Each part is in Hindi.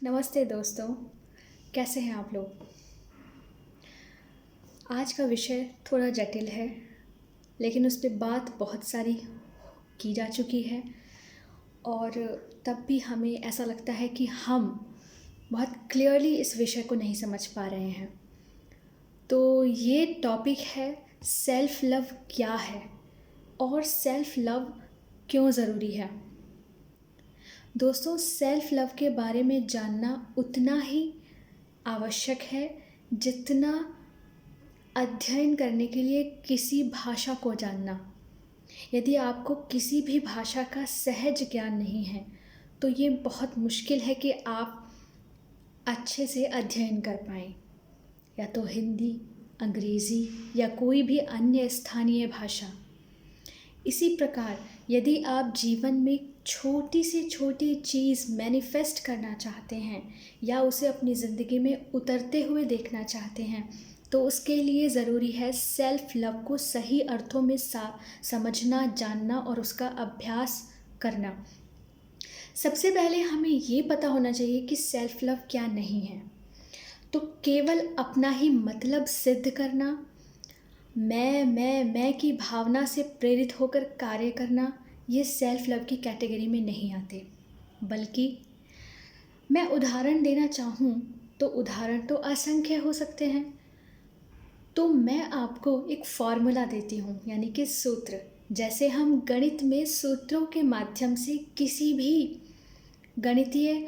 नमस्ते दोस्तों, कैसे हैं आप लोग? आज का विषय थोड़ा जटिल है, लेकिन उस पे बात बहुत सारी की जा चुकी है और तब भी हमें ऐसा लगता है कि हम बहुत क्लियरली इस विषय को नहीं समझ पा रहे हैं। तो ये टॉपिक है सेल्फ लव क्या है और सेल्फ लव क्यों ज़रूरी है। दोस्तों, सेल्फ लव के बारे में जानना उतना ही आवश्यक है जितना अध्ययन करने के लिए किसी भाषा को जानना। यदि आपको किसी भी भाषा का सहज ज्ञान नहीं है तो ये बहुत मुश्किल है कि आप अच्छे से अध्ययन कर पाएँ, या तो हिंदी, अंग्रेज़ी या कोई भी अन्य स्थानीय भाषा। इसी प्रकार यदि आप जीवन में छोटी से छोटी चीज़ मैनिफेस्ट करना चाहते हैं या उसे अपनी ज़िंदगी में उतरते हुए देखना चाहते हैं तो उसके लिए ज़रूरी है सेल्फ लव को सही अर्थों में समझना, जानना और उसका अभ्यास करना। सबसे पहले हमें ये पता होना चाहिए कि सेल्फ लव क्या नहीं है। तो केवल अपना ही मतलब सिद्ध करना, मैं की भावना से प्रेरित होकर कार्य करना, ये सेल्फ लव की कैटेगरी में नहीं आते। बल्कि मैं उदाहरण देना चाहूँ तो उदाहरण तो असंख्य हो सकते हैं। तो मैं आपको एक फॉर्मूला देती हूँ, यानी कि सूत्र। जैसे हम गणित में सूत्रों के माध्यम से किसी भी गणितीय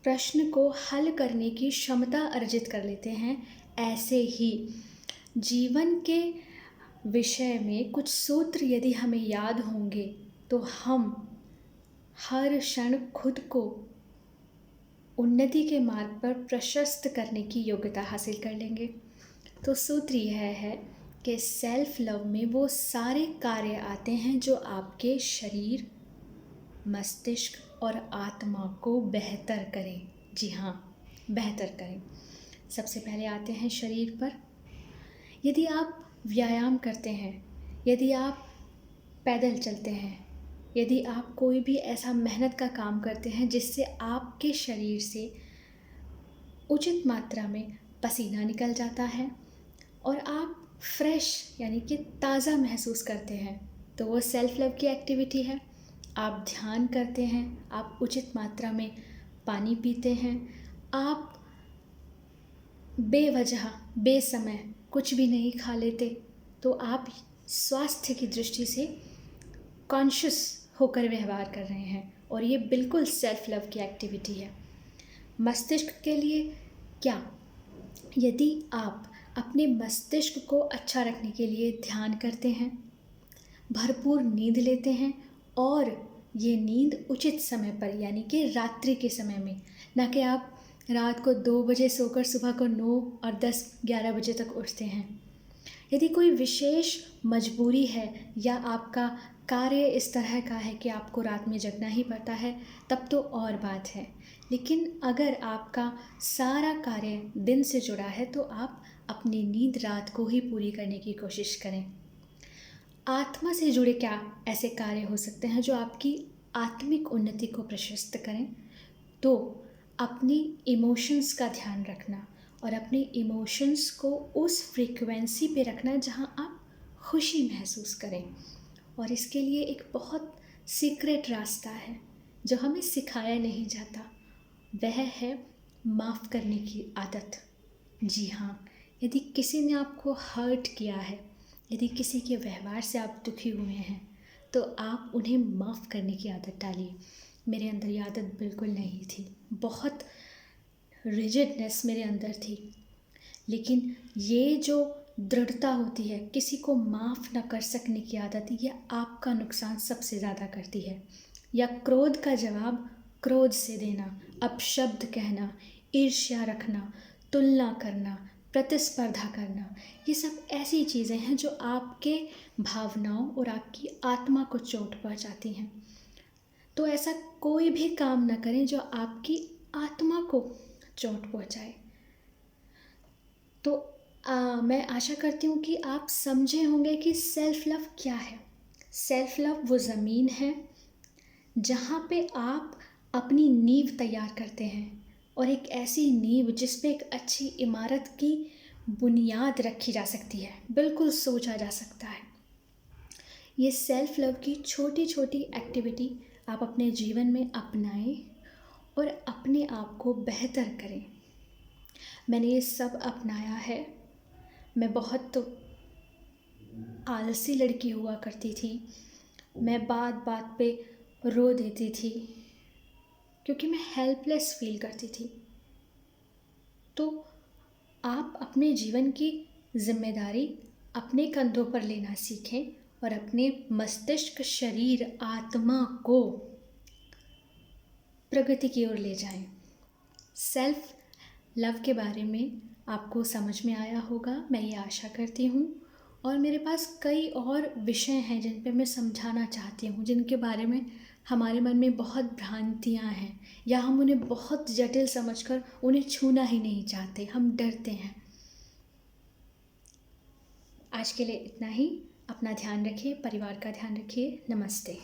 प्रश्न को हल करने की क्षमता अर्जित कर लेते हैं, ऐसे ही जीवन के विषय में कुछ सूत्र यदि हमें याद होंगे तो हम हर क्षण खुद को उन्नति के मार्ग पर प्रशस्त करने की योग्यता हासिल कर लेंगे। तो सूत्र यह है कि सेल्फ लव में वो सारे कार्य आते हैं जो आपके शरीर, मस्तिष्क और आत्मा को बेहतर करें। जी हाँ, बेहतर करें। सबसे पहले आते हैं शरीर पर। यदि आप व्यायाम करते हैं, यदि आप पैदल चलते हैं, यदि आप कोई भी ऐसा मेहनत का काम करते हैं जिससे आपके शरीर से उचित मात्रा में पसीना निकल जाता है और आप फ्रेश यानी कि ताज़ा महसूस करते हैं, तो वो सेल्फ लव की एक्टिविटी है। आप ध्यान करते हैं, आप उचित मात्रा में पानी पीते हैं, आप बेवजह बेसमय कुछ भी नहीं खा लेते, तो आप स्वास्थ्य की दृष्टि से कॉन्शियस होकर व्यवहार कर रहे हैं और ये बिल्कुल सेल्फ लव की एक्टिविटी है। मस्तिष्क के लिए क्या? यदि आप अपने मस्तिष्क को अच्छा रखने के लिए ध्यान करते हैं, भरपूर नींद लेते हैं और ये नींद उचित समय पर यानी कि रात्रि के समय में, ना कि आप रात को 2 बजे सोकर सुबह को 9 और 10-11 बजे तक उठते हैं। यदि कोई विशेष मजबूरी है या आपका कार्य इस तरह का है कि आपको रात में जगना ही पड़ता है, तब तो और बात है। लेकिन अगर आपका सारा कार्य दिन से जुड़ा है तो आप अपनी नींद रात को ही पूरी करने की कोशिश करें। आत्मा से जुड़े क्या ऐसे कार्य हो सकते हैं जो आपकी आत्मिक उन्नति को प्रशस्त करें? तो अपनी इमोशंस का ध्यान रखना और अपने इमोशंस को उस फ्रीक्वेंसी पे रखना जहाँ आप खुशी महसूस करें। और इसके लिए एक बहुत सीक्रेट रास्ता है जो हमें सिखाया नहीं जाता, वह है माफ़ करने की आदत। जी हाँ, यदि किसी ने आपको हर्ट किया है, यदि किसी के व्यवहार से आप दुखी हुए हैं, तो आप उन्हें माफ़ करने की आदत डालिए। मेरे अंदर ये आदत बिल्कुल नहीं थी, बहुत रिजिडनेस मेरे अंदर थी, लेकिन ये जो दृढ़ता होती है, किसी को माफ़ न कर सकने की आदत, ये आपका नुकसान सबसे ज़्यादा करती है। या क्रोध का जवाब क्रोध से देना, अपशब्द कहना, ईर्ष्या रखना, तुलना करना, प्रतिस्पर्धा करना, ये सब ऐसी चीज़ें हैं जो आपके भावनाओं और आपकी आत्मा को चोट पहुंचाती हैं। तो ऐसा कोई भी काम न करें जो आपकी आत्मा को चोट पहुंचाए। तो मैं आशा करती हूँ कि आप समझे होंगे कि सेल्फ लव क्या है। सेल्फ लव वो ज़मीन है जहाँ पे आप अपनी नींव तैयार करते हैं, और एक ऐसी नींव जिस पे एक अच्छी इमारत की बुनियाद रखी जा सकती है, बिल्कुल सोचा जा सकता है। ये सेल्फ लव की छोटी छोटी एक्टिविटी आप अपने जीवन में अपनाएं और अपने आप को बेहतर करें। मैंने ये सब अपनाया है। मैं बहुत आलसी लड़की हुआ करती थी। मैं बात बात पे रो देती थी क्योंकि मैं हेल्पलेस फील करती थी। तो आप अपने जीवन की जिम्मेदारी अपने कंधों पर लेना सीखें और अपने मस्तिष्क, शरीर, आत्मा को प्रगति की ओर ले जाएं। सेल्फ लव के बारे में आपको समझ में आया होगा, मैं ये आशा करती हूँ। और मेरे पास कई और विषय हैं जिन पे मैं समझाना चाहती हूँ, जिनके बारे में हमारे मन में बहुत भ्रांतियाँ हैं, या हम उन्हें बहुत जटिल समझकर उन्हें छूना ही नहीं चाहते, हम डरते हैं। आज के लिए इतना ही। अपना ध्यान रखिए, परिवार का ध्यान रखिए। नमस्ते।